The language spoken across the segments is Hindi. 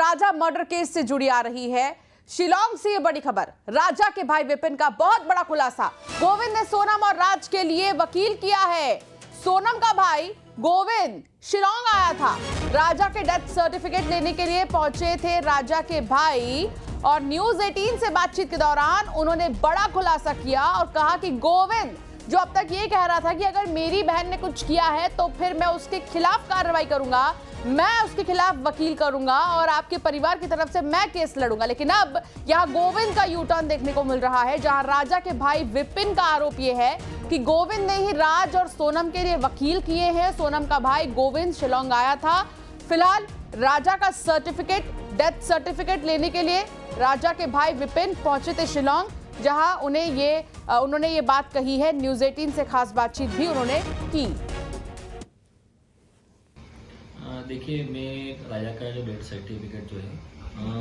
राजा मर्डर केस से जुड़ी आ रही है। शिलांग से ये बड़ी खबर, राजा के भाई विपिन का बहुत बड़ा खुलासा। गोविंद ने सोनम और राज के लिए वकील किया है। सोनम का भाई गोविंद शिलांग आया था, राजा के डेथ सर्टिफिकेट लेने के लिए पहुंचे थे राजा के भाई, और न्यूज 18 से बातचीत के दौरान उन्होंने बड़ा खुलासा किया और कहा कि गोविंद जो अब तक ये कह रहा था कि अगर मेरी बहन ने कुछ किया है तो फिर मैं उसके खिलाफ कार्रवाई करूंगा, मैं उसके खिलाफ वकील करूंगा और आपके परिवार की तरफ से मैं केस लड़ूंगा। लेकिन अब यहां गोविंद का यू टर्न देखने को मिल रहा है, जहां राजा के भाई विपिन का आरोप यह है कि गोविंद ने ही राज और सोनम के लिए वकील किए हैं। सोनम का भाई गोविंद शिलांग आया था। फिलहाल राजा का सर्टिफिकेट, डेथ सर्टिफिकेट लेने के लिए राजा के भाई विपिन पहुंचे थे शिलांग, जहां उन्होंने ये बात कही है। न्यूज 18 से खास बातचीत भी उन्होंने की। देखिए, मैं राजा का जो डेथ सर्टिफिकेट जो है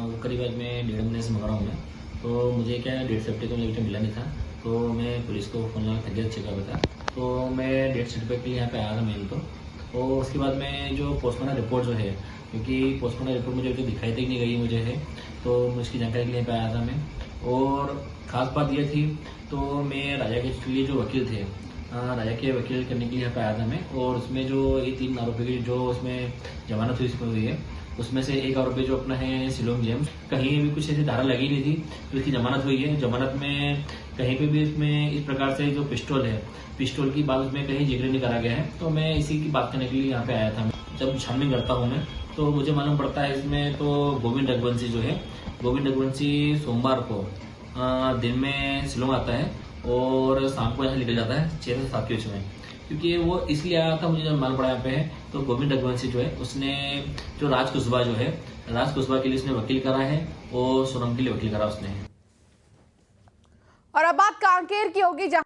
वो करीब आज मैं 1.5 महीने से मंगा रहा हूँ मैं। तो मुझे क्या है, डेथ सर्टिफिकेट मुझे मिला नहीं था, तो मैं पुलिस को फोन लगा तबियत चेक कर था। तो मैं डेथ सर्टिफिकेट के लिए यहाँ पे आया था मेन तो उसके बाद में जो पोस्टमार्टम रिपोर्ट जो है, क्योंकि पोस्टमार्टम रिपोर्ट मुझे अभी दिखाई तक नहीं गई मुझे है, तो मैं उसकी जानकारी के लिए यहाँ पे आया था मैं। और ख़ास बात ये थी, तो मैं राजा के लिए जो वकील थे, राजा के वकील करने के लिए यहाँ पे आया था मैं। और उसमें जो ये 3 आरोपी की जो उसमें जमानत हुई है, उसमें से एक आरोपी जो अपना है शिलोंग जेम्स, कहीं भी कुछ ऐसी धारा लगी नहीं थी तो इसकी जमानत हुई है। जमानत में कहीं पे भी इसमें इस प्रकार से जो पिस्टल की बात उसमें कहीं जिक्र नहीं करा गया है। तो मैं इसी की बात करने के लिए यहाँ पे आया था। जब छानबीन करता हूँ मैं तो मुझे मालूम पड़ता है इसमें तो गोविंद रघुवंशी जो है, गोविंद रघुवंशी सोमवार को दिन में शिलोंग आता है और शाम को यहाँ निकल जाता है 6 से 7 के बीच में। क्योंकि वो इसलिए आया था, मुझे जब मालूम पड़ा यहाँ पे है, तो गोविंद रघुवंशी जो है उसने जो राज कुशवाहा जो है, राज कुशवाहा के लिए उसने वकील करा है और सोनम के लिए वकील करा उसने। और अब बात कांकेर की होगी, जहां